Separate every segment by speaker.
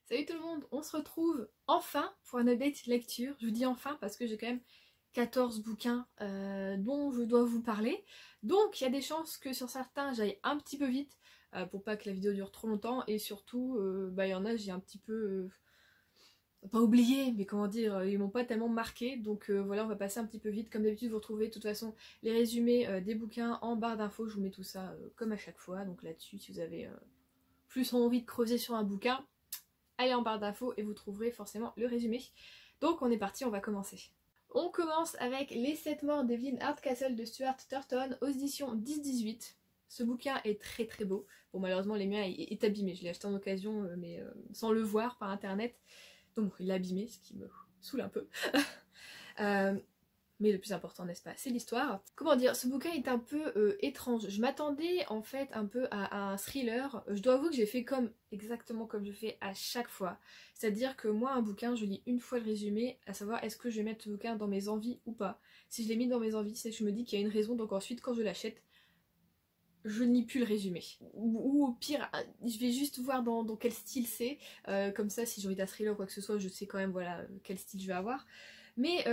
Speaker 1: Salut tout le monde, on se retrouve enfin pour un update lecture. Je vous dis enfin parce que j'ai quand même 14 bouquins dont je dois vous parler. Donc il y a des chances que sur certains j'aille un petit peu vite pour pas que la vidéo dure trop longtemps. Et surtout, il y en a j'ai un petit peu... pas oublié, mais comment dire, ils m'ont pas tellement marqué. Donc voilà, on va passer un petit peu vite. Comme d'habitude, vous retrouvez de toute façon les résumés des bouquins en barre d'infos. Je vous mets tout ça comme à chaque fois. Donc là-dessus, si vous avez plus envie de creuser sur un bouquin, allez en barre d'infos et vous trouverez forcément le résumé. Donc on est parti, on va commencer. On commence avec Les 7 morts d'Evelyn Hardcastle de Stuart Turton aux éditions 10-18. Ce bouquin est très très beau. Bon, malheureusement les miens est abîmé, je l'ai acheté en occasion mais sans le voir par internet. Donc il est abîmé, ce qui me saoule un peu. Mais le plus important, n'est-ce pas, c'est l'histoire. Comment dire, ce bouquin est un peu étrange. Je m'attendais en fait un peu à un thriller. Je dois avouer que j'ai fait exactement comme je fais à chaque fois. C'est-à-dire que moi, un bouquin, je lis une fois le résumé, à savoir est-ce que je vais mettre ce bouquin dans mes envies ou pas. Si je l'ai mis dans mes envies, c'est que je me dis qu'il y a une raison, donc ensuite quand je l'achète, je ne lis plus le résumé. Ou au pire, je vais juste voir dans quel style c'est. Comme ça, si j'ai envie d'un thriller ou quoi que ce soit, je sais quand même voilà quel style je vais avoir. Mais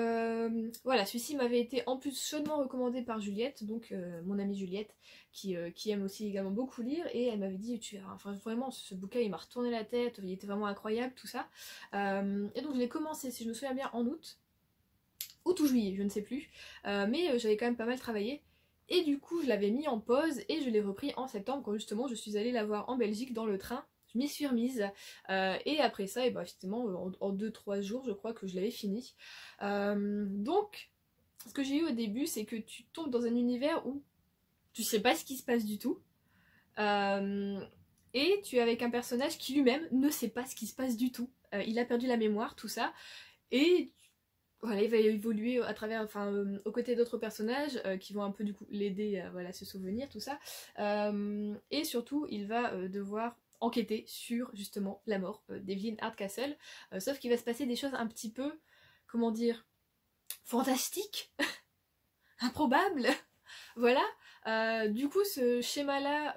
Speaker 1: voilà, celui-ci m'avait été en plus chaudement recommandé par Juliette, donc mon amie Juliette, qui aime aussi également beaucoup lire, et elle m'avait dit, enfin vraiment, ce bouquin il m'a retourné la tête, il était vraiment incroyable, tout ça. Et donc je l'ai commencé, si je me souviens bien, en août ou juillet, je ne sais plus, mais j'avais quand même pas mal travaillé. Et du coup je l'avais mis en pause et je l'ai repris en septembre quand justement je suis allée la voir en Belgique dans le train. Je m'y suis remise et après ça, et bah, effectivement en 2-3 jours je crois que je l'avais fini. Donc ce que j'ai eu au début c'est que tu tombes dans un univers où tu sais pas ce qui se passe du tout. Et tu es avec un personnage qui lui-même ne sait pas ce qui se passe du tout. Il a perdu la mémoire, tout ça. Et voilà, il va évoluer à travers, aux côtés d'autres personnages qui vont un peu du coup l'aider à voilà, se souvenir, tout ça. Et surtout, il va devoir enquêter sur justement la mort d'Evelyn Hardcastle. Sauf qu'il va se passer des choses un petit peu, comment dire, fantastiques, improbables. Voilà. Du coup, ce schéma-là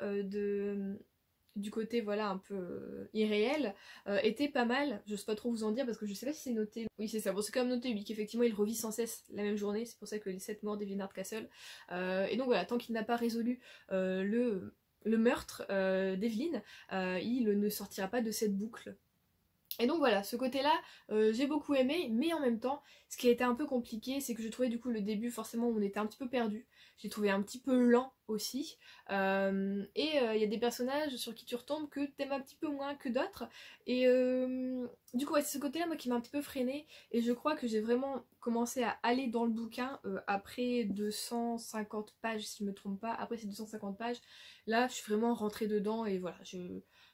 Speaker 1: du côté voilà un peu irréel était pas mal. Je sais pas trop vous en dire parce que je sais pas si c'est noté. Oui c'est ça, bon c'est quand même noté oui qu'effectivement il revit sans cesse la même journée, c'est pour ça que les 7 morts d'Evelyn Hardcastle. Et donc voilà, tant qu'il n'a pas résolu le meurtre d'Evelyn, il ne sortira pas de cette boucle. Et donc voilà, ce côté-là, j'ai beaucoup aimé, mais en même temps, ce qui a été un peu compliqué, c'est que je trouvais du coup le début, forcément, où on était un petit peu perdu. J'ai trouvé un petit peu lent aussi. Et il y a des personnages sur qui tu retombes que t'aimes un petit peu moins que d'autres. Et du coup, ouais, c'est ce côté-là, moi, qui m'a un petit peu freinée. Et je crois que j'ai vraiment commencé à aller dans le bouquin après 250 pages, si je me trompe pas. Après ces 250 pages, là, je suis vraiment rentrée dedans et voilà, je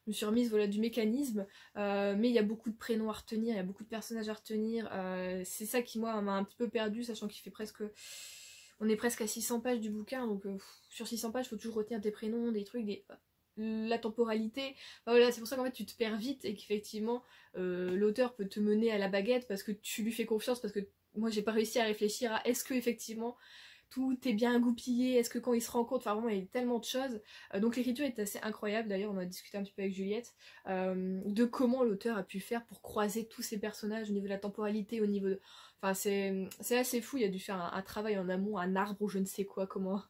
Speaker 1: me suis remise voilà, du mécanisme, mais il y a beaucoup de prénoms à retenir, il y a beaucoup de personnages à retenir, c'est ça qui moi m'a un petit peu perdue, sachant qu'il fait presque... On est presque à 600 pages du bouquin, donc sur 600 pages, il faut toujours retenir des prénoms, des trucs, la temporalité, enfin, voilà, c'est pour ça qu'en fait tu te perds vite et qu'effectivement l'auteur peut te mener à la baguette parce que tu lui fais confiance, parce que moi j'ai pas réussi à réfléchir à est-ce que effectivement tout est bien goupillé, est-ce que quand ils se rencontrent, enfin vraiment il y a tellement de choses. Donc l'écriture est assez incroyable, d'ailleurs on a discuté un petit peu avec Juliette, de comment l'auteur a pu faire pour croiser tous ces personnages au niveau de la temporalité, au niveau de... Enfin c'est assez fou, il a dû faire un travail en amont, un arbre ou je ne sais quoi, comment...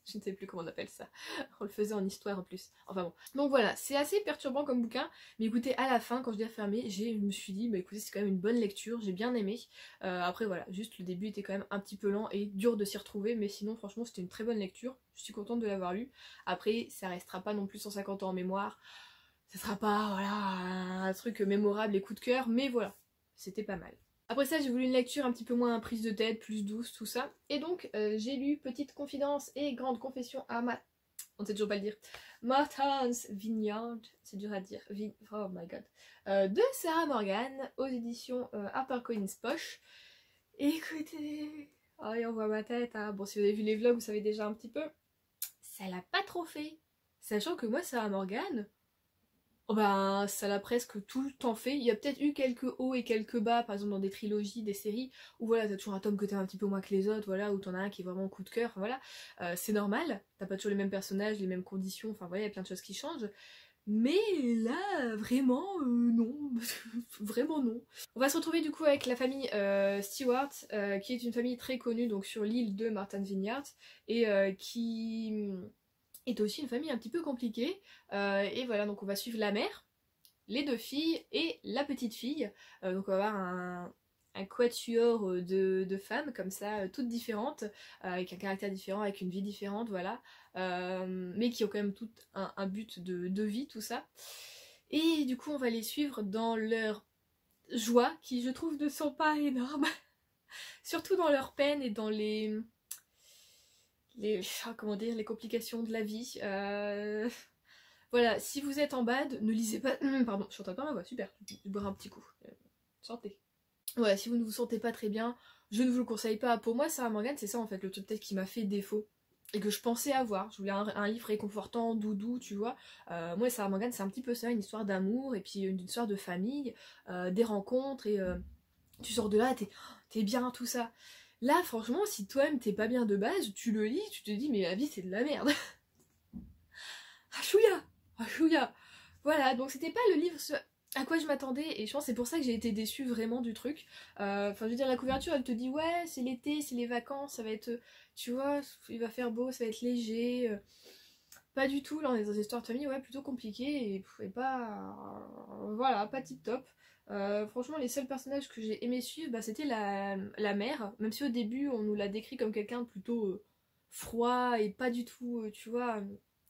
Speaker 1: Je ne sais plus comment on appelle ça. On le faisait en histoire en plus. Enfin bon. Donc voilà, c'est assez perturbant comme bouquin. Mais écoutez, à la fin, quand je l'ai refermé, je me suis dit, bah écoutez, c'est quand même une bonne lecture. J'ai bien aimé. Après voilà, juste le début était quand même un petit peu lent et dur de s'y retrouver. Mais sinon, franchement, c'était une très bonne lecture. Je suis contente de l'avoir lu. Après, ça restera pas non plus 150 ans en mémoire. Ça sera pas, voilà, un truc mémorable et coup de cœur. Mais voilà, c'était pas mal. Après ça, j'ai voulu une lecture un petit peu moins prise de tête, plus douce, tout ça. Et donc, j'ai lu Petite confidence et Grande confession à on ne sait toujours pas le dire. Martha's Vineyard, c'est dur à dire. Oh my god. De Sarah Morgan, aux éditions HarperCollins Poche. Écoutez... Oh, et on voit ma tête, hein. Bon, si vous avez vu les vlogs, vous savez déjà un petit peu. Ça l'a pas trop fait. Sachant que moi, Sarah Morgan... Oh ben, ça l'a presque tout le temps fait. Il y a peut-être eu quelques hauts et quelques bas, par exemple dans des trilogies, des séries, où voilà, t'as toujours un tome que t'aimes un petit peu moins que les autres, voilà, où t'en as un qui est vraiment coup de cœur, voilà. C'est normal, t'as pas toujours les mêmes personnages, les mêmes conditions, enfin voilà, il y a plein de choses qui changent. Mais là, vraiment, non. Vraiment non. On va se retrouver du coup avec la famille Stewart, qui est une famille très connue donc sur l'île de Martha's Vineyard, et qui est aussi une famille un petit peu compliquée. Et voilà, donc on va suivre la mère, les deux filles et la petite fille. Donc on va avoir un quatuor de femmes comme ça, toutes différentes, avec un caractère différent, avec une vie différente, voilà. Mais qui ont quand même tout un but de vie, tout ça. Et du coup on va les suivre dans leur joie, qui je trouve ne sont pas énormes. Surtout dans leur peine et dans comment dire, les complications de la vie. Voilà, si vous êtes en bad, ne lisez pas... Pardon, je suis en train de ma voix, super, je vais boire un petit coup. Santé. Ouais, si vous ne vous sentez pas très bien, je ne vous le conseille pas. Pour moi, Sarah Morgan, c'est ça en fait, le truc peut-être qui m'a fait défaut. Et que je pensais avoir. Je voulais un livre réconfortant, doudou, tu vois. Moi, Sarah Morgan, c'est un petit peu ça, une histoire d'amour, et puis une histoire de famille, des rencontres, et tu sors de là, t'es bien, tout ça. Là, franchement, si toi-même t'es pas bien de base, tu le lis, tu te dis, mais la vie, c'est de la merde. Ah, chouïa! Ah, chouïa! Voilà, donc c'était pas le livre à quoi je m'attendais, et je pense que c'est pour ça que j'ai été déçue vraiment du truc. Enfin, je veux dire, la couverture, elle te dit, ouais, c'est l'été, c'est les vacances, ça va être, tu vois, il va faire beau, ça va être léger. Pas du tout, là on est dans des histoires de famille, ouais, plutôt compliquées, et pas... voilà, pas tip top. Franchement, les seuls personnages que j'ai aimé suivre, bah, c'était la mère, même si au début on nous l'a décrit comme quelqu'un de plutôt froid et pas du tout, tu vois,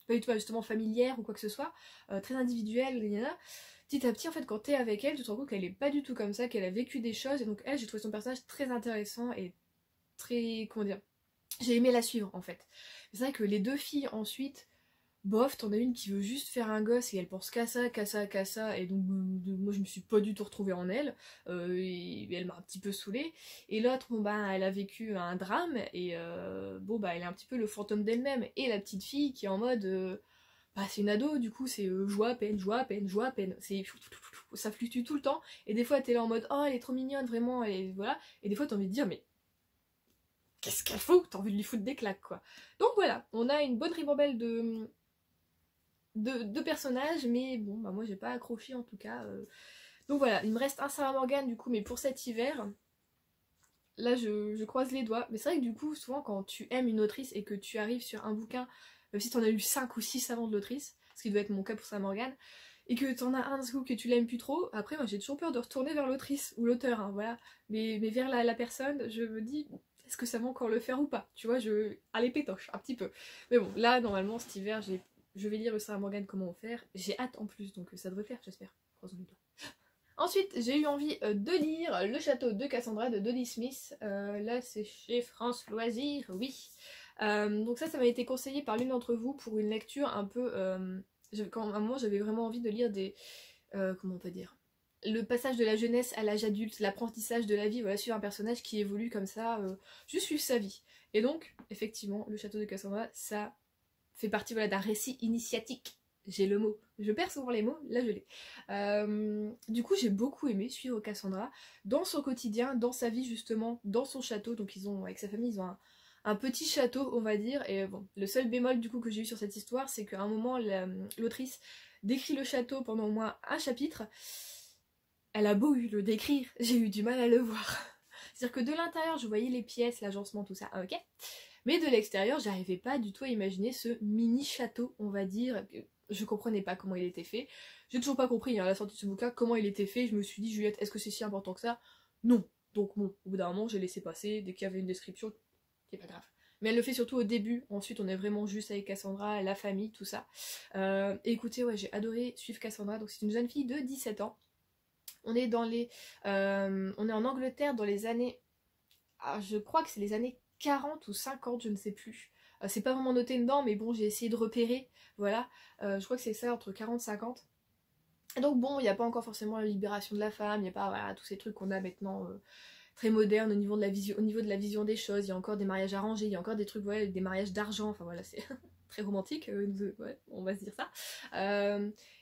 Speaker 1: pas du tout justement familière ou quoi que ce soit, très individuelle, gna. Petit à petit, en fait, quand t'es avec elle, tu te rends compte qu'elle est pas du tout comme ça, qu'elle a vécu des choses, et donc elle, j'ai trouvé son personnage très intéressant et très, comment dire, j'ai aimé la suivre en fait. C'est vrai que les deux filles ensuite, bof, t'en as une qui veut juste faire un gosse et elle pense qu'à ça, qu'à ça, qu'à ça, et donc moi je me suis pas du tout retrouvée en elle, et elle m'a un petit peu saoulée. Et l'autre, bon bah elle a vécu un drame, et bon bah elle est un petit peu le fantôme d'elle-même. Et la petite fille qui est en mode, bah c'est une ado, du coup c'est joie, peine, joie, peine, joie, peine, ça fluctue tout le temps, et des fois t'es là en mode, oh elle est trop mignonne, vraiment, et voilà, et des fois t'as envie de dire, mais qu'est-ce qu'elle fout, t'as envie de lui foutre des claques quoi. Donc voilà, on a une bonne ribambelle de personnages, mais bon, bah moi j'ai pas accroché en tout cas. Donc voilà, il me reste un Sarah Morgan du coup, mais pour cet hiver, là je croise les doigts. Mais c'est vrai que du coup, souvent quand tu aimes une autrice et que tu arrives sur un bouquin, même si t'en as lu 5 ou 6 avant de l'autrice, ce qui doit être mon cas pour Sarah Morgan, et que t'en as un d'un coup que tu l'aimes plus trop, après moi j'ai toujours peur de retourner vers l'autrice ou l'auteur, hein, voilà. Mais vers la personne, je me dis, est-ce que ça va encore le faire ou pas? Tu vois, allez pétoche, un petit peu. Mais bon, là normalement cet hiver, je vais lire le Sarah Morgan comment faire. J'ai hâte en plus, donc ça devrait faire, j'espère. Croisons les doigts. Ensuite, j'ai eu envie de lire Le Château de Cassandra de Dodie Smith. Là, c'est chez France Loisirs, oui. Donc ça m'a été conseillé par l'une d'entre vous pour une lecture un peu... quand à un moment, j'avais vraiment envie de lire des... comment on peut dire, le passage de la jeunesse à l'âge adulte, l'apprentissage de la vie, voilà, suivre un personnage qui évolue comme ça, juste suivre sa vie. Et donc, effectivement, Le Château de Cassandra, ça fait partie voilà, d'un récit initiatique. J'ai le mot. Je perds souvent les mots, là je l'ai. Du coup, j'ai beaucoup aimé suivre Cassandra dans son quotidien, dans sa vie justement, dans son château. Donc ils ont, avec sa famille, ils ont un petit château, on va dire. Et bon, le seul bémol du coup que j'ai eu sur cette histoire, c'est qu'à un moment, l'autrice décrit le château pendant au moins un chapitre. Elle a beau le décrire, j'ai eu du mal à le voir. C'est-à-dire que de l'intérieur, je voyais les pièces, l'agencement, tout ça, ok. Mais de l'extérieur, j'arrivais pas du tout à imaginer ce mini château, on va dire. Je comprenais pas comment il était fait. J'ai toujours pas compris à la sortie de ce bouquin comment il était fait. Je me suis dit, Juliette, est-ce que c'est si important que ça? Non. Donc bon, au bout d'un moment, j'ai laissé passer. Dès qu'il y avait une description, c'est pas grave. Mais elle le fait surtout au début. Ensuite, on est vraiment juste avec Cassandra, la famille, tout ça. Et écoutez, ouais, j'ai adoré suivre Cassandra. Donc c'est une jeune fille de 17 ans. On est on est en Angleterre dans les années... Ah, je crois que c'est les années 40 ou 50, je ne sais plus. C'est pas vraiment noté dedans, mais bon, j'ai essayé de repérer. Voilà. Je crois que c'est ça, entre 40 et 50. Et donc bon, il n'y a pas encore forcément la libération de la femme, il n'y a pas voilà, tous ces trucs qu'on a maintenant très modernes au niveau de la vision des choses. Il y a encore des mariages arrangés, il y a encore des trucs, ouais, des mariages d'argent, enfin voilà, c'est très romantique, ouais, on va se dire ça.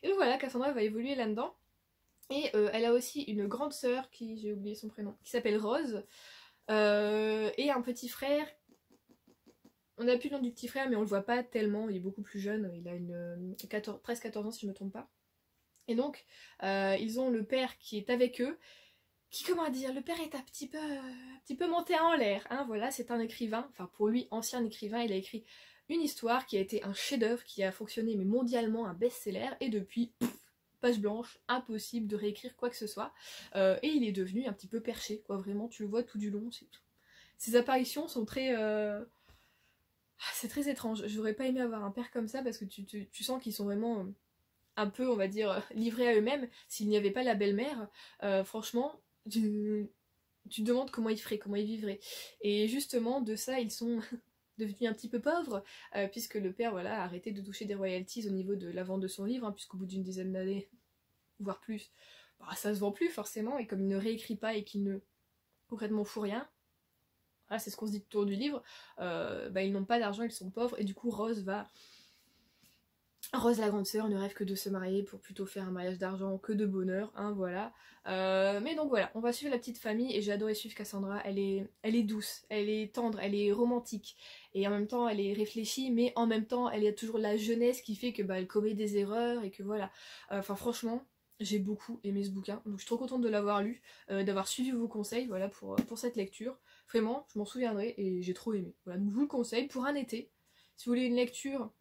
Speaker 1: Et donc voilà, Cassandra va évoluer là-dedans. Et elle a aussi une grande sœur, j'ai oublié son prénom, qui s'appelle Rose. Et un petit frère, On n'a plus le nom du petit frère, mais on le voit pas tellement, il est beaucoup plus jeune, il a une 13-14 ans si je me trompe pas. Et donc, ils ont le père qui est avec eux, qui, comment dire, le père est un petit peu monté en l'air, hein, voilà, c'est un écrivain, enfin pour lui, ancien écrivain, il a écrit une histoire qui a été un chef-d'œuvre, qui a fonctionné mais mondialement, un best-seller, et depuis, page blanche, impossible de réécrire quoi que ce soit, et il est devenu un petit peu perché, quoi, vraiment, tu le vois tout du long, ses apparitions sont très... c'est très étrange, j'aurais pas aimé avoir un père comme ça, parce que tu sens qu'ils sont vraiment... un peu, on va dire, livrés à eux-mêmes. S'il n'y avait pas la belle-mère, franchement, tu te demandes comment ils feraient, comment ils vivraient. Et justement, de ça, ils sont devenus un petit peu pauvres, puisque le père, voilà, a arrêté de toucher des royalties au niveau de la vente de son livre, hein, puisqu'au bout d'une dizaine d'années, voire plus, bah, ça se vend plus forcément, et comme il ne réécrit pas et qu'il ne concrètement fout rien, voilà, c'est ce qu'on se dit autour du livre, bah, ils n'ont pas d'argent, ils sont pauvres, et du coup Rose la grande sœur ne rêve que de se marier pour plutôt faire un mariage d'argent que de bonheur, hein, voilà. Mais donc voilà, on va suivre la petite famille et j'ai adoré suivre Cassandra, elle est douce, elle est tendre, elle est romantique et en même temps elle est réfléchie, mais en même temps elle a toujours la jeunesse qui fait que bah, elle commet des erreurs et que voilà. Enfin franchement, j'ai beaucoup aimé ce bouquin, donc je suis trop contente de l'avoir lu, d'avoir suivi vos conseils, voilà, pour cette lecture. Vraiment, je m'en souviendrai et j'ai trop aimé. Voilà, donc je vous le conseille pour un été, si vous voulez une lecture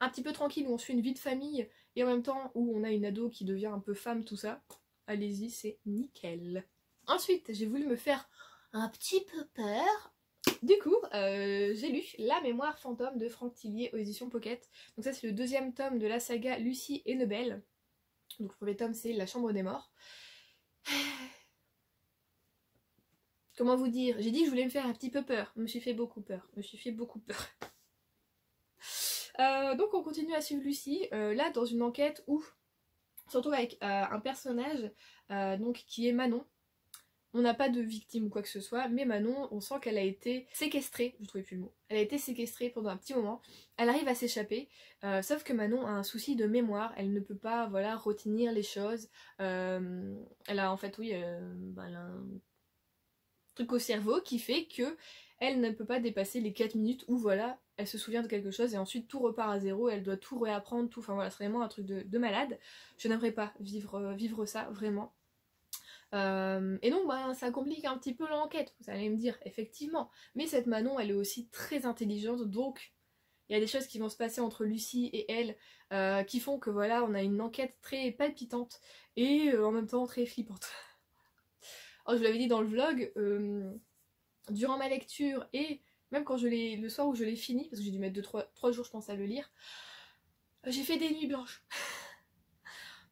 Speaker 1: un petit peu tranquille où on suit une vie de famille et en même temps où on a une ado qui devient un peu femme, tout ça, allez-y, c'est nickel. Ensuite, j'ai voulu me faire un petit peu peur. Du coup, j'ai lu La mémoire fantôme de Franck Tillier aux éditions Pocket. Donc ça c'est le deuxième tome de la saga Lucie et Nebel. Donc le premier tome c'est La chambre des morts. Comment vous dire? J'ai dit que je voulais me faire un petit peu peur. Je me suis fait beaucoup peur. Donc on continue à suivre Lucie, là dans une enquête où, surtout avec un personnage donc, qui est Manon. On n'a pas de victime ou quoi que ce soit, mais Manon, on sent qu'elle a été séquestrée, je trouvais plus le mot, elle a été séquestrée pendant un petit moment, elle arrive à s'échapper, sauf que Manon a un souci de mémoire, elle ne peut pas voilà, retenir les choses, elle a en fait, oui, elle a un truc au cerveau qui fait que elle ne peut pas dépasser les 4 minutes où voilà, elle se souvient de quelque chose et ensuite tout repart à zéro, elle doit tout réapprendre, tout, enfin voilà, c'est vraiment un truc de malade. Je n'aimerais pas vivre ça, vraiment. Et donc bah, ça complique un petit peu l'enquête, vous allez me dire, effectivement. Mais cette Manon, elle est aussi très intelligente, donc il y a des choses qui vont se passer entre Lucie et elle qui font que voilà, on a une enquête très palpitante et en même temps très flippante. Alors, je vous l'avais dit dans le vlog, durant ma lecture et même quand le soir où je l'ai fini, parce que j'ai dû mettre 3 jours je pense à le lire, j'ai fait des nuits blanches.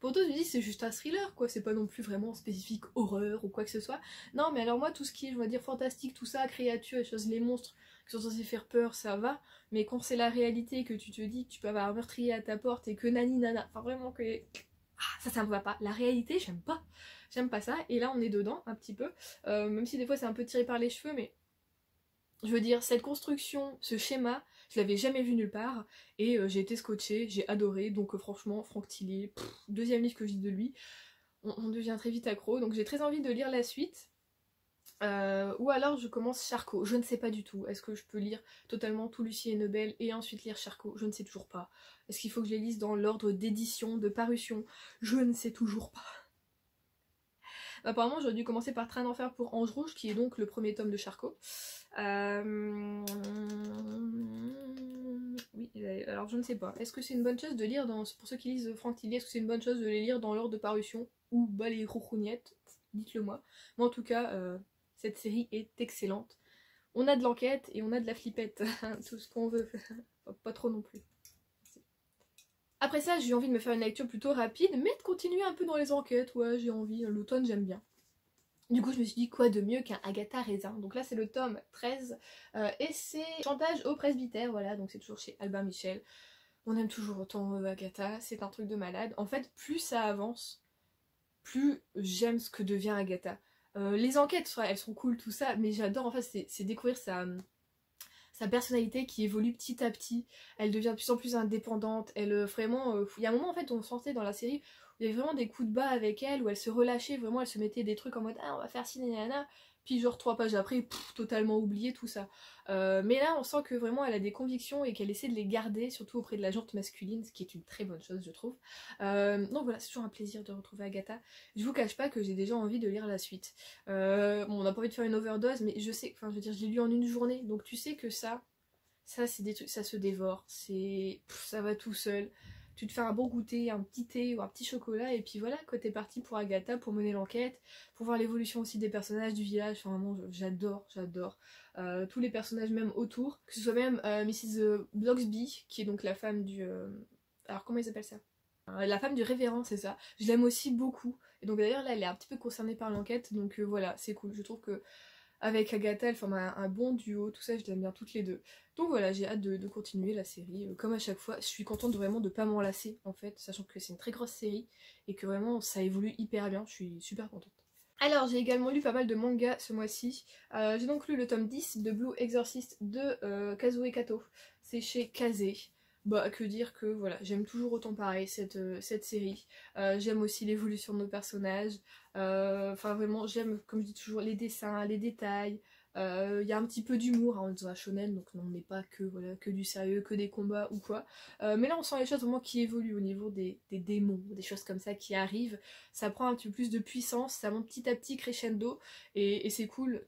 Speaker 1: Pour toi, je me dis c'est juste un thriller quoi, c'est pas non plus vraiment spécifique horreur ou quoi que ce soit. Non mais alors moi tout ce qui est, je vais dire, fantastique, tout ça, créatures, les choses, les monstres qui sont censés faire peur, ça va. Mais quand c'est la réalité, que tu te dis que tu peux avoir un meurtrier à ta porte et que nani nana, enfin vraiment que... Ah, ça me va pas. La réalité, j'aime pas. J'aime pas ça. Et là on est dedans un petit peu. Même si des fois c'est un peu tiré par les cheveux, mais... Je veux dire, cette construction, ce schéma, je l'avais jamais vu nulle part et j'ai été scotchée, j'ai adoré, donc franchement, Franck Tillier, deuxième livre que je lis de lui, on devient très vite accro, donc j'ai très envie de lire la suite. Ou alors je commence Charcot, je ne sais pas du tout, est-ce que je peux lire totalement tout Lucie et Nebel et ensuite lire Charcot, je ne sais toujours pas. Est-ce qu'il faut que je les lise dans l'ordre d'édition, de parution, je ne sais toujours pas. Apparemment j'aurais dû commencer par Train d'enfer pour Ange Rouge, qui est donc le premier tome de Charcot. Oui, alors je ne sais pas. Est-ce que c'est une bonne chose de lire pour ceux qui lisent Franck Tillier, est-ce que c'est une bonne chose de les lire dans l'ordre de parution ou bah les rouchougnettes? Dites-le moi. Mais en tout cas, cette série est excellente. On a de l'enquête et on a de la flippette. Tout ce qu'on veut. Pas trop non plus. Après ça, j'ai envie de me faire une lecture plutôt rapide, mais de continuer un peu dans les enquêtes. Ouais, j'ai envie. L'automne, j'aime bien. Du coup, je me suis dit, quoi de mieux qu'un Agatha Raisin. Donc là, c'est le tome 13. Et c'est Chantage au presbytère. Voilà, donc c'est toujours chez Albin Michel. On aime toujours autant Agatha. C'est un truc de malade. En fait, plus ça avance, plus j'aime ce que devient Agatha. Les enquêtes, elles sont cool, tout ça. Mais j'adore, en fait, c'est découvrir sa personnalité qui évolue petit à petit, elle devient de plus en plus indépendante, elle vraiment, il y a un moment en fait on sentait dans la série il y avait vraiment des coups de bas avec elle où elle se relâchait, vraiment elle se mettait des trucs en mode ah on va faire ci nanana, puis genre 3 pages après, totalement oublié tout ça. Mais là on sent que vraiment elle a des convictions et qu'elle essaie de les garder, surtout auprès de la gente masculine, ce qui est une très bonne chose je trouve. Donc voilà, c'est toujours un plaisir de retrouver Agatha. Je vous cache pas que j'ai déjà envie de lire la suite. Bon on n'a pas envie de faire une overdose, mais je sais, enfin je veux dire je l'ai lu en une journée, donc tu sais que ça c'est des trucs, ça se dévore, ça va tout seul. Tu te fais un bon goûter, un petit thé ou un petit chocolat, et puis voilà, quoi, t'es parti pour Agatha, pour mener l'enquête, pour voir l'évolution aussi des personnages du village. Enfin, vraiment, j'adore. Tous les personnages même autour, que ce soit même Mrs. Blocksby, qui est donc la femme du... Alors, comment ils appellent ça? La femme du révérend, c'est ça. Je l'aime aussi beaucoup. Et donc d'ailleurs, là, elle est un petit peu concernée par l'enquête, donc voilà, c'est cool. Je trouve que avec Agatha, elle forme un bon duo, tout ça, je l'aime bien toutes les deux. Donc voilà, j'ai hâte de continuer la série. Comme à chaque fois, je suis contente vraiment de pas m'en lasser, en fait, sachant que c'est une très grosse série, et que vraiment, ça évolue hyper bien, je suis super contente. Alors, j'ai également lu pas mal de mangas ce mois-ci. J'ai donc lu le tome 10 de Blue Exorcist de Kazue Kato. C'est chez Kazé. Bah, que dire que voilà, j'aime toujours autant pareil cette série. J'aime aussi l'évolution de nos personnages. Enfin, vraiment, j'aime, comme je dis toujours, les dessins, les détails. Il y a un petit peu d'humour hein, dans un shonen, donc on n'est pas que, voilà, que du sérieux, que des combats ou quoi. Mais là, on sent les choses vraiment qui évoluent au niveau des démons, des choses comme ça qui arrivent. Ça prend un petit peu plus de puissance, ça monte petit à petit crescendo, et c'est cool.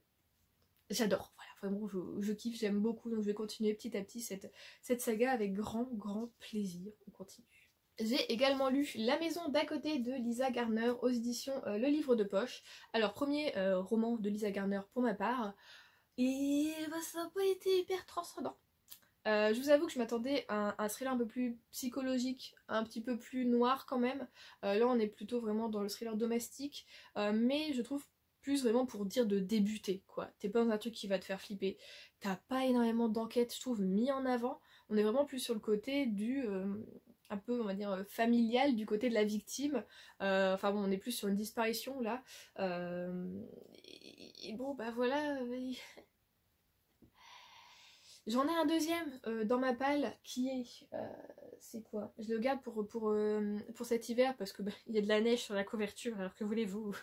Speaker 1: J'adore, voilà, vraiment je kiffe, j'aime beaucoup, donc je vais continuer petit à petit cette saga avec grand plaisir. On continue. J'ai également lu La maison d'à côté de Lisa Garner aux éditions Le Livre de Poche. Alors premier roman de Lisa Garner pour ma part, et bah, ça n'a pas été hyper transcendant. Je vous avoue que je m'attendais à un thriller un peu plus psychologique, un petit peu plus noir quand même. Là on est plutôt vraiment dans le thriller domestique, mais je trouve plus vraiment pour dire de débuter quoi. T'es pas dans un truc qui va te faire flipper. T'as pas énormément d'enquêtes je trouve mis en avant. On est vraiment plus sur le côté du un peu on va dire familial, du côté de la victime. Enfin bon on est plus sur une disparition là. Et bon bah voilà. J'en ai un deuxième dans ma palle qui est... c'est quoi? Je le garde pour cet hiver parce que bah, y a de la neige sur la couverture, alors que voulez-vous?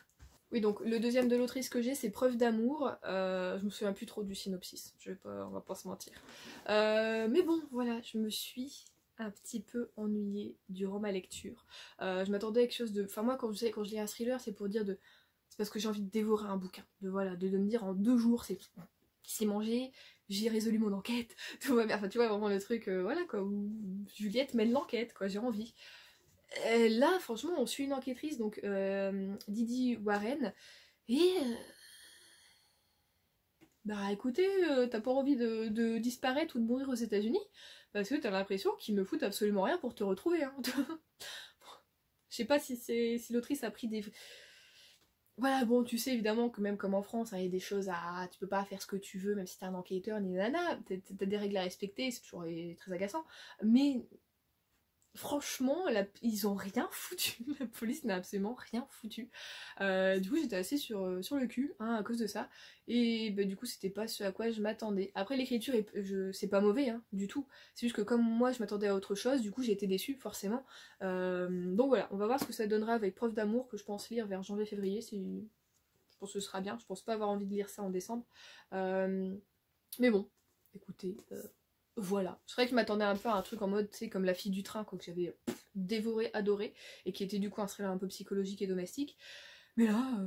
Speaker 1: Oui, donc le deuxième de l'autrice que j'ai, c'est Preuve d'amour. Je me souviens plus trop du synopsis, on va pas se mentir. Mais bon, voilà, je me suis un petit peu ennuyée durant ma lecture. Je m'attendais à quelque chose de... Enfin moi, quand je lis un thriller, c'est pour dire de... C'est parce que j'ai envie de dévorer un bouquin. Voilà, de me dire en 2 jours, c'est mangé, j'ai résolu mon enquête, tout va bien. Enfin, tu vois, vraiment le truc, voilà quoi, où Juliette mène l'enquête, quoi, j'ai envie. Là, franchement, on suit une enquêtrice, donc Didi Warren, et. Bah écoutez, t'as pas envie de disparaître ou de mourir aux États-Unis parce que t'as l'impression qu'ils ne foutent absolument rien pour te retrouver. Hein. Je sais pas si l'autrice a pris des. Voilà, bon, tu sais évidemment que même comme en France, il y a des choses à... Tu peux pas faire ce que tu veux, même si t'es un enquêteur, ni nana, t'as des règles à respecter, c'est toujours très agaçant. Mais franchement, ils ont rien foutu. La police n'a absolument rien foutu. Du coup, j'étais assez sur le cul, hein, à cause de ça. Et bah, du coup, c'était pas ce à quoi je m'attendais. Après, l'écriture, c'est pas mauvais, hein, du tout. C'est juste que comme moi, je m'attendais à autre chose, du coup, j'ai été déçue, forcément. Donc voilà, on va voir ce que ça donnera avec Preuve d'amour, que je pense lire vers janvier-février. Je pense que ce sera bien. Je pense pas avoir envie de lire ça en décembre. Mais bon, écoutez... Voilà, c'est vrai que je m'attendais un peu à un truc en mode, tu sais, comme La fille du train, quoi, que j'avais dévoré, adoré, et qui était du coup un thriller un peu psychologique et domestique. Mais là,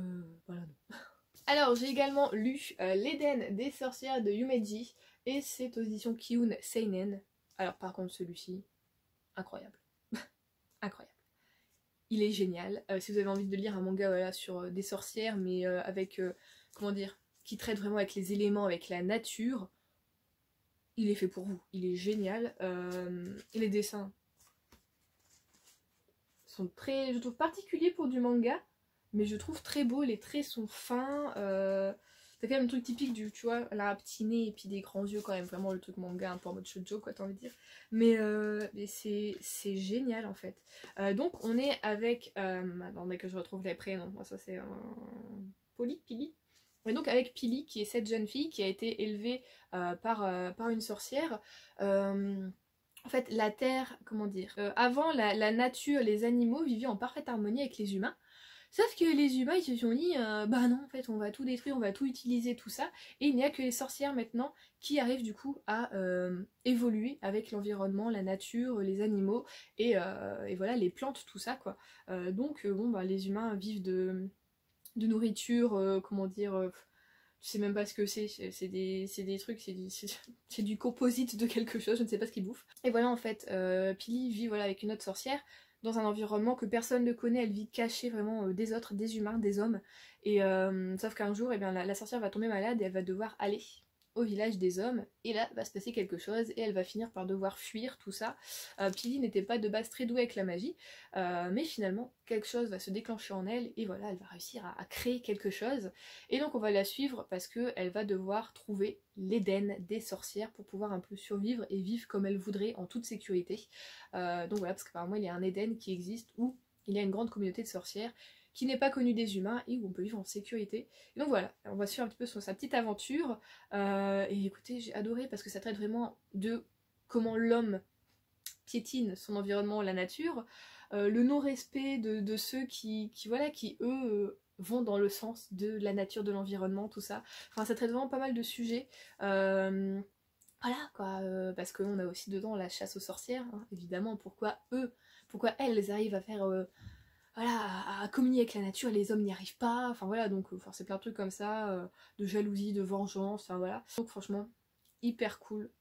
Speaker 1: voilà, non. Alors, j'ai également lu L'Éden des sorcières de Yumeji, et c'est aux éditions Kiun Seinen. Alors, par contre, celui-ci, incroyable. Incroyable. Il est génial. Si vous avez envie de lire un manga voilà, sur des sorcières, mais avec, comment dire, qui traite vraiment avec les éléments, avec la nature, il est fait pour vous, il est génial. Et les dessins sont très, je trouve, particuliers pour du manga, mais je trouve très beaux, les traits sont fins. T'as quand même le truc typique du, tu vois, là, petit nez et puis des grands yeux quand même, vraiment le truc manga un peu en mode shoujo, quoi, t'as envie de dire. Mais c'est génial en fait. Donc on est avec, attendez que je retrouve les prénoms, moi ça c'est Pili. Et donc avec Pili, qui est cette jeune fille qui a été élevée par une sorcière. en fait, la Terre, comment dire, avant la nature, les animaux vivaient en parfaite harmonie avec les humains. Sauf que les humains, ils se sont dit, bah non, en fait, on va tout détruire, on va tout utiliser, tout ça. Et il n'y a que les sorcières maintenant qui arrivent du coup à évoluer avec l'environnement, la nature, les animaux et voilà, les plantes, tout ça, quoi. Donc, bon, bah, les humains vivent de nourriture, comment dire, je sais même pas ce que c'est des trucs, c'est du composite de quelque chose, je ne sais pas ce qu'ils bouffent. Et voilà, en fait, Pili vit voilà, avec une autre sorcière dans un environnement que personne ne connaît, elle vit cachée vraiment des autres, des humains, des hommes. Et sauf qu'un jour, eh bien, la sorcière va tomber malade et elle va devoir aller au village des hommes, et là va se passer quelque chose, et elle va finir par devoir fuir tout ça. Pili n'était pas de base très douée avec la magie, mais finalement quelque chose va se déclencher en elle, et voilà, elle va réussir à créer quelque chose, et donc on va la suivre parce qu'elle va devoir trouver l'Éden des sorcières pour pouvoir un peu survivre et vivre comme elle voudrait en toute sécurité. Donc voilà, parce qu'apparemment il y a un Éden qui existe où il y a une grande communauté de sorcières qui n'est pas connue des humains et où on peut vivre en sécurité. Et donc voilà, on va suivre un petit peu sur sa petite aventure. Et écoutez, j'ai adoré parce que ça traite vraiment de comment l'homme piétine son environnement, la nature, le non-respect de ceux voilà, qui eux vont dans le sens de la nature, de l'environnement, tout ça. Enfin, ça traite vraiment pas mal de sujets. Voilà quoi, parce qu'on a aussi dedans la chasse aux sorcières, hein, évidemment, pourquoi elles arrivent à faire voilà, à communier avec la nature, les hommes n'y arrivent pas, enfin voilà, donc enfin, c'est plein de trucs comme ça, de jalousie, de vengeance, enfin voilà. Donc franchement, hyper cool.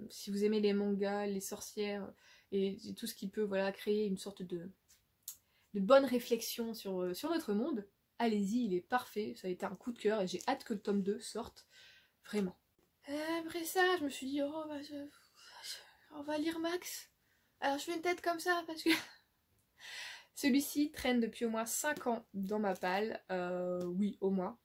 Speaker 1: Si vous aimez les mangas, les sorcières, et tout ce qui peut voilà, créer une sorte de bonne réflexion sur notre monde, allez-y, il est parfait, ça a été un coup de cœur, et j'ai hâte que le tome 2 sorte, vraiment. Après ça, je me suis dit, oh, bah, on va lire Max. Alors je fais une tête comme ça parce que celui-ci traîne depuis au moins 5 ans dans ma palle. Oui, au moins.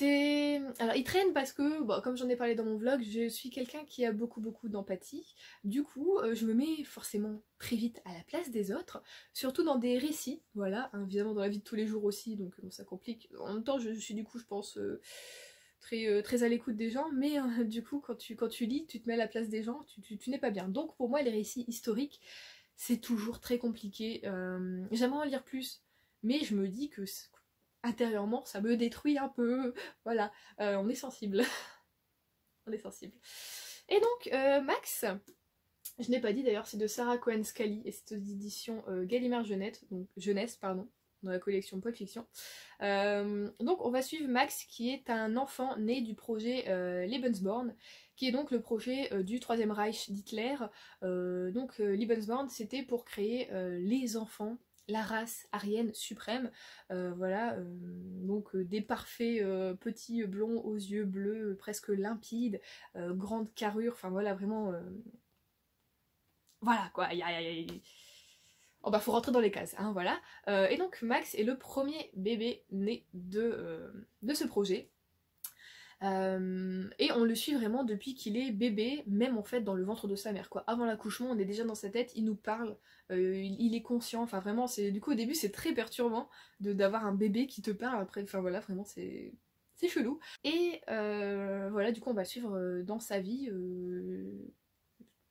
Speaker 1: Alors il traîne parce que, bon, comme j'en ai parlé dans mon vlog, je suis quelqu'un qui a beaucoup d'empathie. Du coup, je me mets forcément très vite à la place des autres, surtout dans des récits, voilà, hein, évidemment dans la vie de tous les jours aussi, donc bon, ça complique. En même temps, je suis du coup, je pense, très à l'écoute des gens, mais du coup, quand tu lis, tu te mets à la place des gens, tu n'es pas bien. Donc pour moi, les récits historiques, c'est toujours très compliqué. J'aimerais en lire plus, mais je me dis que intérieurement, ça me détruit un peu. Voilà, on est sensible. On est sensible. Et donc, Max, je n'ai pas dit d'ailleurs, c'est de Sarah Cohen-Scally et c'est aux éditions Gallimard Jeunesse, pardon, dans la collection Pulp Fiction. Donc on va suivre Max qui est un enfant né du projet Lebensborn, qui est donc le projet du Troisième Reich d'Hitler. Donc Lebensborn, c'était pour créer les enfants, la race aryenne suprême, voilà, donc des parfaits petits blonds aux yeux bleus presque limpides, grande carrure, enfin voilà, vraiment voilà quoi, oh bah faut rentrer dans les cases, hein, voilà. Et donc Max est le premier bébé né de ce projet. Et on le suit vraiment depuis qu'il est bébé, même en fait dans le ventre de sa mère, quoi. Avant l'accouchement, on est déjà dans sa tête, il nous parle, il est conscient, enfin vraiment, du coup au début c'est très perturbant d'avoir un bébé qui te parle après, enfin voilà, vraiment c'est chelou. Et voilà, du coup on va suivre dans sa vie,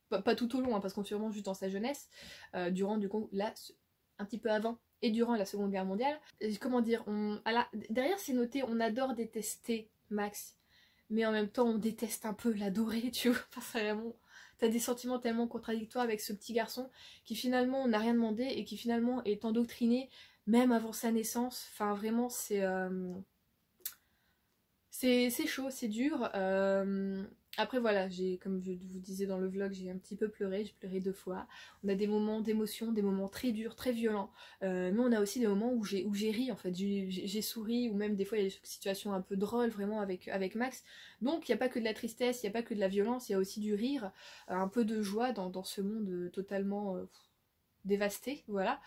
Speaker 1: pas tout au long, hein, parce qu'on suit vraiment juste dans sa jeunesse, durant du coup là, un petit peu avant et durant la Seconde Guerre mondiale. Et comment dire, derrière c'est noté, on adore détester Max, mais en même temps on déteste un peu l'adorer, tu vois. Enfin, vraiment, t'as des sentiments tellement contradictoires avec ce petit garçon qui finalement n'a rien demandé et qui finalement est endoctriné même avant sa naissance. Enfin vraiment c'est chaud, c'est dur. Après voilà, comme je vous disais dans le vlog, j'ai un petit peu pleuré, j'ai pleuré 2 fois. On a des moments d'émotion, des moments très durs, très violents, mais on a aussi des moments où j'ai ri en fait, j'ai souri, ou même des fois il y a des situations un peu drôles vraiment avec Max. Donc il n'y a pas que de la tristesse, il n'y a pas que de la violence, il y a aussi du rire, un peu de joie dans ce monde totalement dévasté, voilà.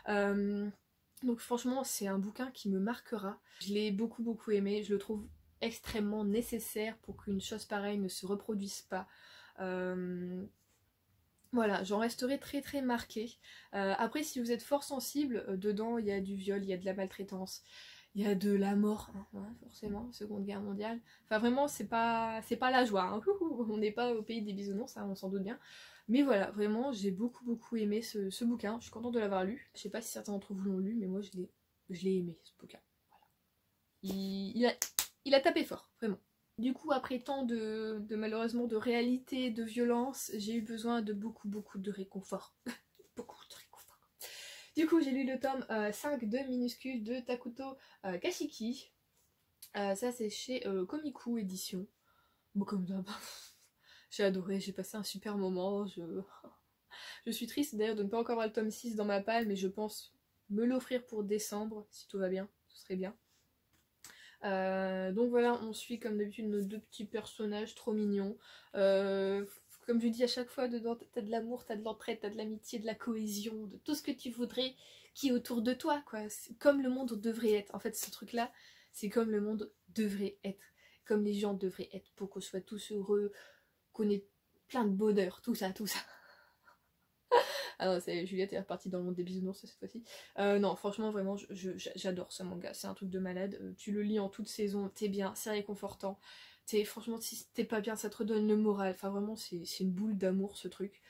Speaker 1: Donc franchement c'est un bouquin qui me marquera. Je l'ai beaucoup aimé, je le trouve extrêmement nécessaire pour qu'une chose pareille ne se reproduise pas. Voilà, j'en resterai très marquée. Après, si vous êtes fort sensible, dedans il y a du viol, il y a de la maltraitance, il y a de la mort, hein, ouais, forcément, Seconde Guerre mondiale. Enfin vraiment, c'est pas la joie, hein. On n'est pas au pays des bisounours, ça on s'en doute bien. Mais voilà, vraiment, j'ai beaucoup aimé ce bouquin, je suis contente de l'avoir lu. Je sais pas si certains d'entre vous l'ont lu, mais moi je l'ai aimé, ce bouquin. Voilà. Il a tapé fort, vraiment. Du coup, après tant malheureusement de réalité, de violence, j'ai eu besoin de beaucoup de réconfort. Beaucoup de réconfort. Du coup, j'ai lu le tome 5 de Minuscule de Takuto Kashiki. Ça, c'est chez Komiku Édition. Bon, comme d'hab, j'ai adoré, j'ai passé un super moment. Je suis triste d'ailleurs de ne pas encore avoir le tome 6 dans ma palle, mais je pense me l'offrir pour décembre, si tout va bien, ce serait bien. Donc voilà, on suit comme d'habitude nos deux petits personnages trop mignons. Comme je dis à chaque fois, dedans t'as de l'amour, t'as de l'entraide, t'as de l'amitié, de la cohésion, de tout ce que tu voudrais qui est autour de toi, quoi. C'est comme le monde devrait être. En fait, ce truc-là, c'est comme le monde devrait être. Comme les gens devraient être pour qu'on soit tous heureux, qu'on ait plein de bonheur, tout ça, tout ça. Ah non, Juliette est repartie dans le monde des bisounours cette fois-ci. Non, franchement, vraiment, j'adore ce manga. C'est un truc de malade. Tu le lis en toute saison, t'es bien, c'est réconfortant. Franchement, si t'es pas bien, ça te redonne le moral. Enfin, vraiment, c'est une boule d'amour, ce truc.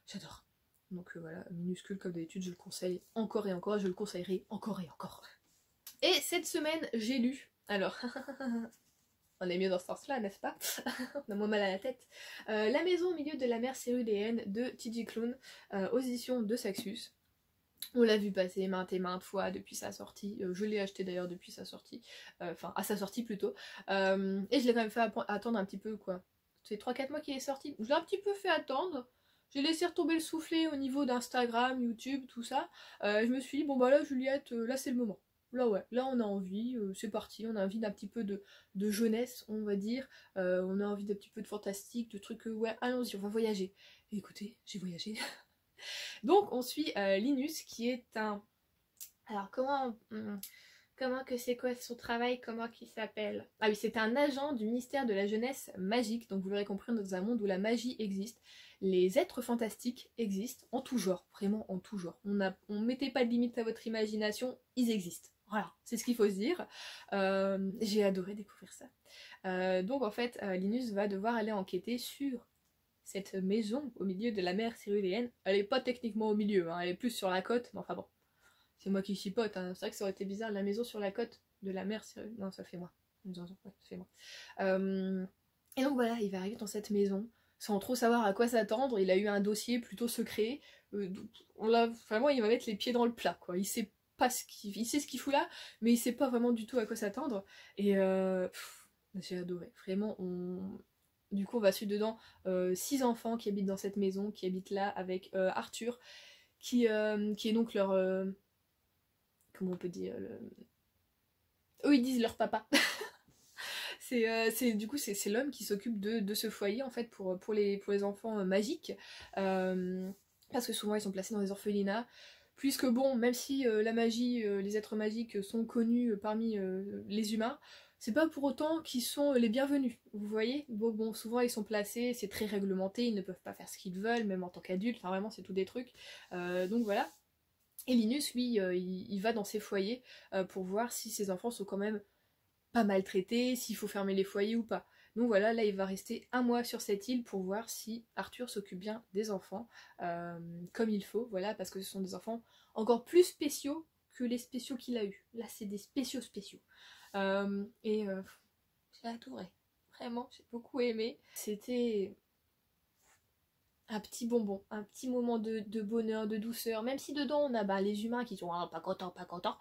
Speaker 1: J'adore. Donc voilà, Minuscule, comme d'habitude, je le conseille encore et encore. Je le conseillerai encore et encore. Et cette semaine, j'ai lu... Alors... On est mieux dans ce sens-là, n'est-ce pas? On a moins mal à la tête. La maison au milieu de la mer céruléenne de TJ Klune, aux éditions de Saxus. On l'a vu passer maintes et maintes fois depuis sa sortie. Je l'ai acheté d'ailleurs depuis sa sortie. Enfin, à sa sortie plutôt. Et je l'ai quand même fait attendre un petit peu, quoi. C'est 3-4 mois qu'il est sorti. Je l'ai un petit peu fait attendre. J'ai laissé retomber le soufflet au niveau d'Instagram, YouTube, tout ça. Je me suis dit, bon bah là, Juliette, là c'est le moment. Là ouais, là on a envie, c'est parti, on a envie d'un petit peu de jeunesse, on va dire. On a envie d'un petit peu de fantastique, de trucs, ouais, allons-y, on va voyager. Et écoutez, j'ai voyagé. Donc on suit Linus qui est un... Alors comment que c'est quoi son travail, comment qu'il s'appelle? Ah oui, c'est un agent du ministère de la jeunesse magique, donc vous l'aurez compris, dans un monde où la magie existe. Les êtres fantastiques existent en tout genre, vraiment en tout genre. On mettait pas de limite à votre imagination, ils existent. Voilà, c'est ce qu'il faut se dire. J'ai adoré découvrir ça. Donc en fait, Linus va devoir aller enquêter sur cette maison au milieu de la mer céruléenne. Elle est pas techniquement au milieu, hein, elle est plus sur la côte, mais enfin bon. C'est moi qui chipote, hein. C'est vrai que ça aurait été bizarre, la maison sur la côte de la mer céruléenne. Non, ça fait moi. Ouais, ça fait moi. Et donc voilà, il va arriver dans cette maison sans trop savoir à quoi s'attendre. Il a eu un dossier plutôt secret. Vraiment, il va mettre les pieds dans le plat, quoi. Il sait pas il sait ce qu'il fout là, mais il sait pas vraiment du tout à quoi s'attendre. Et j'ai adoré. Vraiment, du coup, on va suivre dedans 6 enfants qui habitent dans cette maison, qui habitent là avec Arthur, qui est donc leur... comment on peut dire eux, ils disent leur papa. Du coup, c'est l'homme qui s'occupe de ce foyer, en fait, pour les enfants magiques. Parce que souvent, ils sont placés dans des orphelinats. Puisque bon, même si la magie, les êtres magiques sont connus parmi les humains, c'est pas pour autant qu'ils sont les bienvenus, vous voyez. Bon, souvent ils sont placés, c'est très réglementé, ils ne peuvent pas faire ce qu'ils veulent, même en tant qu'adultes, enfin vraiment c'est tout des trucs. Donc voilà. Et Linus, lui, il va dans ces foyers pour voir si ses enfants sont quand même pas maltraités, s'il faut fermer les foyers ou pas. Donc voilà, là il va rester 1 mois sur cette île pour voir si Arthur s'occupe bien des enfants comme il faut, voilà, parce que ce sont des enfants encore plus spéciaux que les spéciaux qu'il a eu. Là c'est des spéciaux. J'ai adoré, vraiment, j'ai beaucoup aimé. C'était un petit bonbon, un petit moment de bonheur, de douceur, même si dedans on a les humains qui sont pas contents,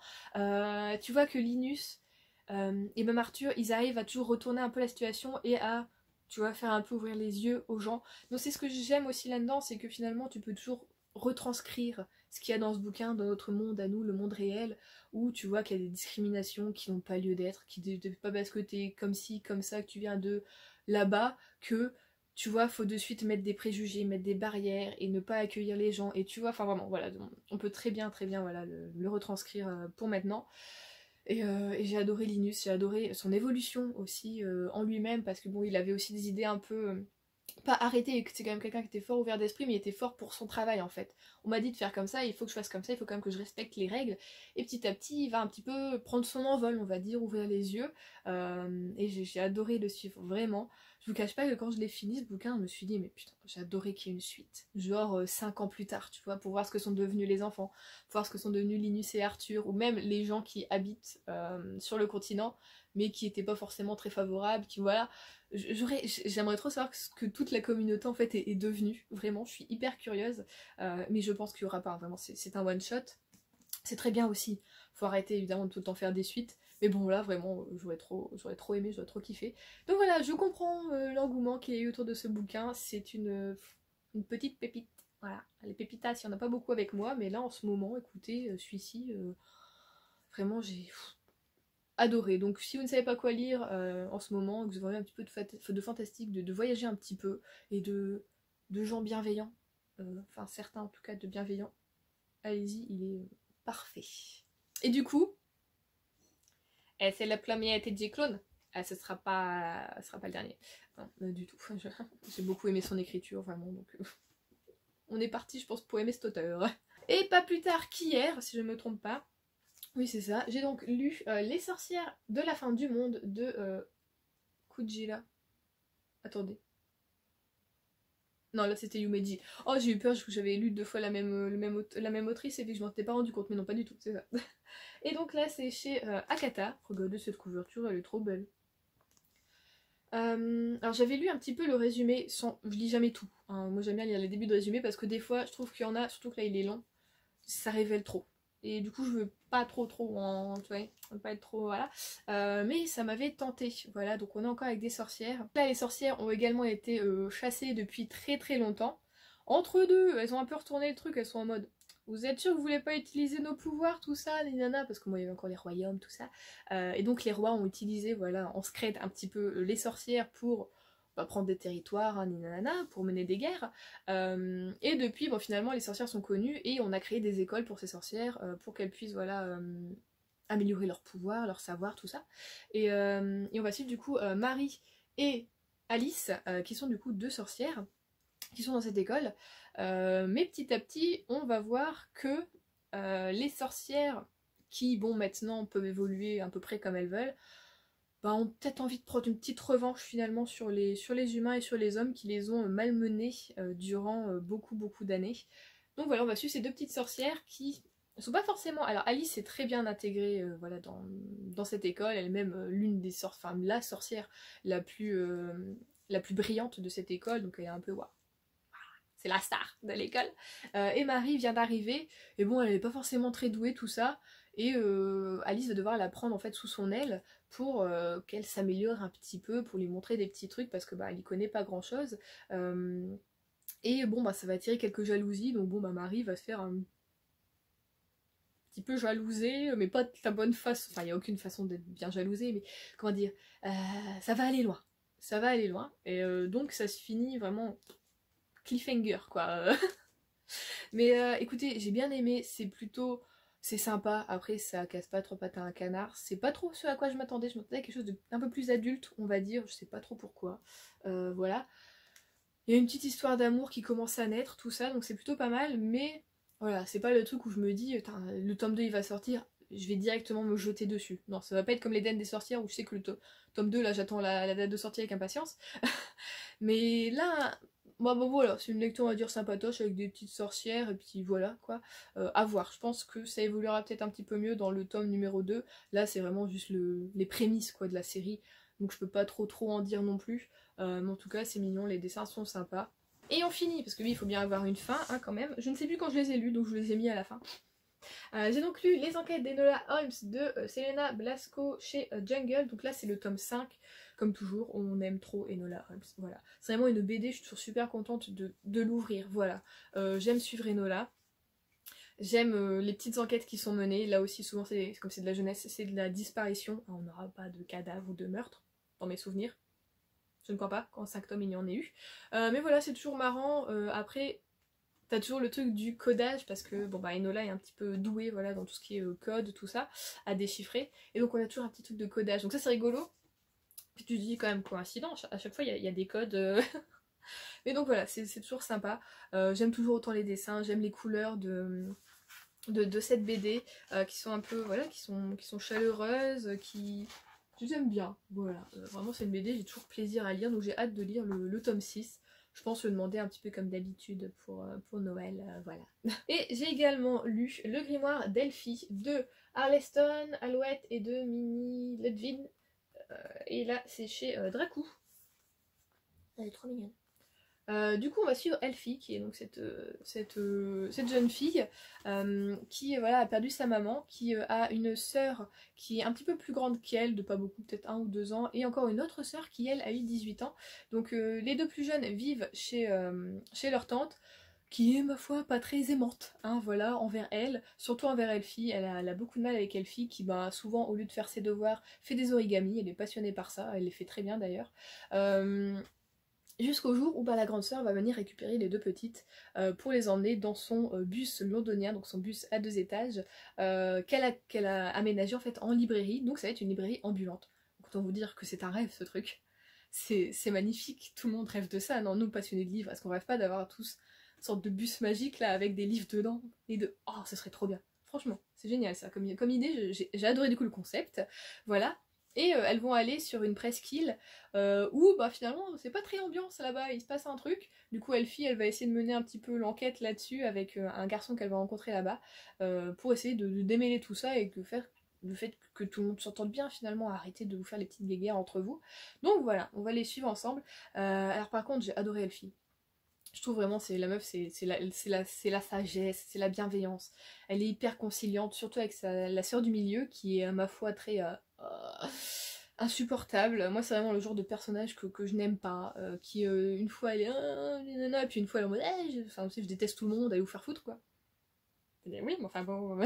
Speaker 1: tu vois que Linus et même Arthur, ils arrivent à toujours retourner un peu la situation et à, tu vois, faire un peu ouvrir les yeux aux gens. Donc c'est ce que j'aime aussi là-dedans, c'est que finalement tu peux toujours retranscrire ce qu'il y a dans ce bouquin, dans notre monde à nous, le monde réel, où tu vois qu'il y a des discriminations qui n'ont pas lieu d'être, qui ne pas parce que t'es comme ci, comme ça, que tu viens de là-bas, que tu vois, faut de suite mettre des préjugés, mettre des barrières et ne pas accueillir les gens. Et tu vois, enfin vraiment, voilà, on peut très bien, voilà, le retranscrire pour maintenant. Et j'ai adoré Linus, j'ai adoré son évolution aussi en lui-même, parce que bon, il avait aussi des idées un peu pas arrêté, c'est quand même quelqu'un qui était fort ouvert d'esprit, mais il était fort pour son travail en fait. On m'a dit de faire comme ça, il faut que je fasse comme ça, il faut quand même que je respecte les règles. Et petit à petit, il va un petit peu prendre son envol, on va dire, ouvrir les yeux. Et j'ai adoré le suivre, vraiment. Je vous cache pas que quand je l'ai fini ce bouquin, je me suis dit, mais putain, j'ai adoré qu'il y ait une suite. Genre 5 ans plus tard, tu vois, pour voir ce que sont devenus les enfants, pour voir ce que sont devenus Linus et Arthur, ou même les gens qui habitent sur le continent, mais qui étaient pas forcément très favorables, qui voilà. J'aimerais trop savoir ce que toute la communauté en fait est devenue, vraiment, je suis hyper curieuse, mais je pense qu'il y aura pas, vraiment, c'est un one shot, c'est très bien aussi, faut arrêter évidemment de tout le temps faire des suites, mais bon là vraiment, j'aurais trop aimé, j'aurais trop kiffé. Donc voilà, je comprends l'engouement qu'il y a eu autour de ce bouquin, c'est une petite pépite, voilà, les pépitas, il n'y en a pas beaucoup avec moi, mais là en ce moment, écoutez, celui-ci, vraiment j'ai adoré. Donc si vous ne savez pas quoi lire en ce moment, que vous avez un petit peu de fantastique, de voyager un petit peu, et de gens bienveillants, enfin certains en tout cas de bienveillants, allez-y, il est parfait. Et du coup, c'est la première TJ Clone. Ce sera pas le dernier. Non, du tout. J'ai beaucoup aimé son écriture, vraiment, donc on est parti, je pense, pour aimer cet auteur. Et pas plus tard qu'hier, si je ne me trompe pas, oui, c'est ça. J'ai donc lu Les sorcières de la fin du monde de Kujira. Attendez. Non, là c'était Yumeji. Oh, j'ai eu peur, j'avais lu 2 fois la même autrice et puis je m'en étais pas rendu compte, mais non, pas du tout, c'est ça. Et donc là, c'est chez Akata. Regardez cette couverture, elle est trop belle. Alors j'avais lu un petit peu le résumé, je lis jamais tout. Hein. Moi j'aime bien lire les débuts de résumé parce que des fois, je trouve qu'il y en a, surtout que là il est long, ça révèle trop. Et du coup, je veux pas trop en, tu vois, pas être trop, voilà. Mais ça m'avait tenté, voilà. Donc on est encore avec des sorcières. Là, les sorcières ont également été chassées depuis très très longtemps. Entre deux, elles ont un peu retourné le truc, elles sont en mode... Vous êtes sûr que vous voulez pas utiliser nos pouvoirs, tout ça, les nanas? Parce que moi, il y avait encore les royaumes, tout ça. Et donc les rois ont utilisé, voilà, en secret un petit peu les sorcières pour prendre des territoires, hein, nanana, pour mener des guerres. Et depuis, bon, finalement, les sorcières sont connues et on a créé des écoles pour ces sorcières pour qu'elles puissent, voilà, améliorer leur pouvoir, leur savoir, tout ça. Et on va suivre du coup Marie et Alice, qui sont du coup 2 sorcières qui sont dans cette école. Mais petit à petit, on va voir que les sorcières qui, bon, maintenant peuvent évoluer à peu près comme elles veulent, ont peut-être envie de prendre une petite revanche finalement sur les humains et sur les hommes qui les ont malmenés durant beaucoup d'années. Donc voilà, on va suivre ces 2 petites sorcières qui ne sont pas forcément... Alors Alice est très bien intégrée voilà, dans cette école, elle-même l'une des sorcières, enfin la sorcière la plus brillante de cette école, donc elle est un peu... Wow, c'est la star de l'école. Et Marie vient d'arriver, et bon, elle n'est pas forcément très douée, tout ça, et Alice va devoir la prendre en fait sous son aile pour qu'elle s'améliore un petit peu, pour lui montrer des petits trucs, parce que elle y connaît pas grand chose. Et bon, ça va attirer quelques jalousies, donc bon, Marie va se faire un petit peu jalouser, mais pas de la bonne façon, enfin, il n'y a aucune façon d'être bien jalousée, mais comment dire, ça va aller loin. Ça va aller loin, et donc ça se finit vraiment... cliffhanger quoi. Mais écoutez, j'ai bien aimé, c'est sympa, après ça casse pas trop patin à un canard, c'est pas trop ce à quoi je m'attendais à quelque chose d'un peu plus adulte, on va dire, je sais pas trop pourquoi, voilà. Il y a une petite histoire d'amour qui commence à naître, tout ça, donc c'est plutôt pas mal, mais voilà, c'est pas le truc où je me dis, le tome 2 il va sortir, je vais directement me jeter dessus. Non, ça va pas être comme l'Éden des sorcières où je sais que le tome 2, là j'attends la date de sortie avec impatience. Mais là, voilà, c'est une lecture on va dire sympatoche avec des petites sorcières et puis voilà quoi. À voir, je pense que ça évoluera peut-être un petit peu mieux dans le tome numéro 2. Là c'est vraiment juste les prémices quoi de la série, donc je peux pas trop en dire non plus. Mais en tout cas c'est mignon, les dessins sont sympas. Et on finit, parce que oui il faut bien avoir une fin hein, quand même. Je ne sais plus quand je les ai lus donc je les ai mis à la fin. J'ai donc lu Les enquêtes d'Enola Holmes de Selena Blasco chez Jungle, donc là c'est le tome 5, comme toujours on aime trop Enola Holmes, voilà. C'est vraiment une BD, je suis toujours super contente de l'ouvrir, voilà. J'aime suivre Enola, j'aime les petites enquêtes qui sont menées, là aussi souvent comme c'est de la jeunesse, c'est de la disparition, on n'aura pas de cadavre ou de meurtre, dans mes souvenirs. Je ne crois pas qu'en 5 tomes il y en ait eu. Mais voilà, c'est toujours marrant. Après, t'as toujours le truc du codage parce que bon Enola est un petit peu douée voilà, dans tout ce qui est code, tout ça, à déchiffrer. Et donc on a toujours un petit truc de codage. Donc ça c'est rigolo. Puis tu te dis quand même coïncidence, à chaque fois il y a des codes Mais donc voilà, c'est toujours sympa. J'aime toujours autant les dessins, j'aime les couleurs de cette BD qui sont un peu, voilà, qui sont chaleureuses, qui... J'aime bien, voilà. Vraiment c'est une BD, j'ai toujours plaisir à lire, donc j'ai hâte de lire le tome 6. Je pense le demander un petit peu comme d'habitude pour Noël, voilà. Et j'ai également lu le grimoire d'Elphie de Arleston, Alouette et de Minnie Ludwig. Et là c'est chez Dracou. Elle est trop mignonne. Du coup on va suivre Elfie qui est donc cette jeune fille qui voilà, a perdu sa maman, qui a une sœur qui est un petit peu plus grande qu'elle, de pas beaucoup, peut-être 1 ou 2 ans, et encore une autre sœur qui elle a eu 18 ans. Donc les deux plus jeunes vivent chez leur tante, qui est ma foi pas très aimante, hein, voilà, envers elle, surtout envers Elfie. Elle a beaucoup de mal avec Elfie qui bah, souvent au lieu de faire ses devoirs fait des origamis, elle est passionnée par ça, elle les fait très bien d'ailleurs. Jusqu'au jour où bah, la grande sœur va venir récupérer les deux petites pour les emmener dans son bus londonien, donc son bus à 2 étages, qu'elle a aménagé en fait en librairie, donc ça va être une librairie ambulante. Donc, autant vous dire que c'est un rêve ce truc. C'est magnifique, tout le monde rêve de ça, non, nous passionnés de livres, est-ce qu'on rêve pas d'avoir tous une sorte de bus magique là avec des livres dedans et de... Oh, ce serait trop bien. Franchement, c'est génial ça, comme idée, j'ai adoré du coup le concept, voilà. Et elles vont aller sur une presqu'île où bah, finalement c'est pas très ambiance là-bas, il se passe un truc. Du coup Elfie elle va essayer de mener un petit peu l'enquête là-dessus avec un garçon qu'elle va rencontrer là-bas pour essayer de démêler tout ça et de faire le fait que tout le monde s'entende bien finalement, arrêter de vous faire les petites guéguerres entre vous. Donc voilà, on va les suivre ensemble. Alors par contre j'ai adoré Elfie. Je trouve vraiment, c'est la meuf, c'est la sagesse, c'est la bienveillance. Elle est hyper conciliante, surtout avec la sœur du milieu, qui est à ma foi très insupportable. Moi, c'est vraiment le genre de personnage que je n'aime pas, qui une fois elle est nanana, et puis une fois elle est en mode enfin, je déteste tout le monde, allez vous faire foutre quoi. Oui, mais enfin bon,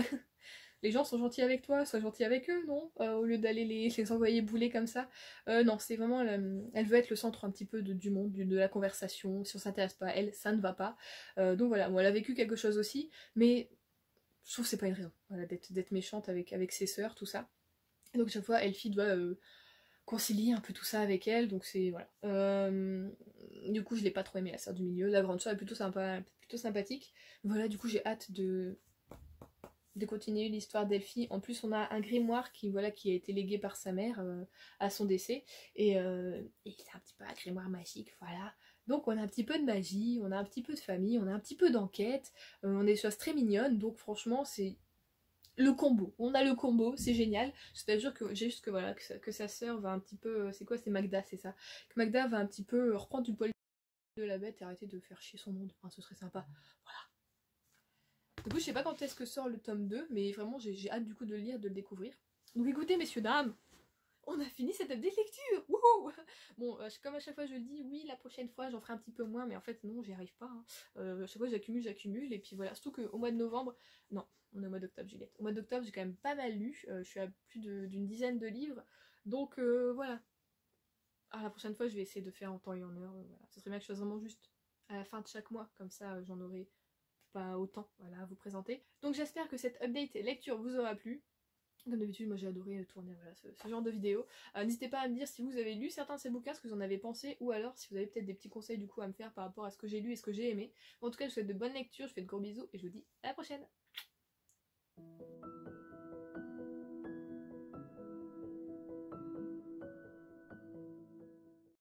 Speaker 1: les gens sont gentils avec toi, sois gentil avec eux, non au lieu d'aller les envoyer bouler comme ça. Non, c'est vraiment... elle veut être le centre un petit peu du monde, de la conversation. Si on s'intéresse pas à elle, ça ne va pas. Donc voilà, moi elle a vécu quelque chose aussi, mais je trouve que c'est pas une raison voilà, d'être méchante avec ses sœurs, tout ça. Et donc chaque fois, Elfie doit concilier un peu tout ça avec elle, donc c'est... voilà. Du coup, je l'ai pas trop aimé, la sœur du milieu. La grande sœur est plutôt sympa, plutôt sympathique. Voilà, du coup, j'ai hâte de continuer l'histoire d'Elfie. En plus, on a un grimoire qui a été légué par sa mère à son décès. Et c'est un petit peu un grimoire magique, voilà. Donc on a un petit peu de magie, on a un petit peu de famille, on a un petit peu d'enquête, on a des choses très mignonnes, donc franchement c'est le combo. On a le combo, c'est génial. C'est-à-dire que j'ai juste que voilà, que sa sœur va un petit peu... C'est quoi, c'est Magda, c'est ça. Que Magda va un petit peu reprendre du poil de la bête et arrêter de faire chier son monde. Enfin, ce serait sympa. Voilà. Du coup, je sais pas quand est-ce que sort le tome 2, mais vraiment, j'ai hâte du coup de le lire, de le découvrir. Donc écoutez, messieurs, dames, on a fini cette update lecture. Wouhou. Bon, comme à chaque fois je le dis, oui, la prochaine fois, j'en ferai un petit peu moins, mais en fait, non, j'y arrive pas. Hein. À chaque fois, j'accumule, et puis voilà. Surtout qu'au mois de novembre... Non, on est au mois d'octobre, Juliette. Au mois d'octobre, j'ai quand même pas mal lu. Je suis à plus d'une dizaine de livres. Donc voilà. Ah, la prochaine fois, je vais essayer de faire en temps et en heure. Voilà. Ce serait bien que je fasse vraiment juste à la fin de chaque mois. Comme ça, j'en aurai pas autant voilà, à vous présenter. Donc j'espère que cette update lecture vous aura plu. Comme d'habitude, moi j'ai adoré tourner voilà, ce genre de vidéo. N'hésitez pas à me dire si vous avez lu certains de ces bouquins, ce que vous en avez pensé, ou alors si vous avez peut-être des petits conseils du coup à me faire par rapport à ce que j'ai lu et ce que j'ai aimé. En tout cas, je vous souhaite de bonnes lectures, je vous fais de gros bisous et je vous dis à la prochaine.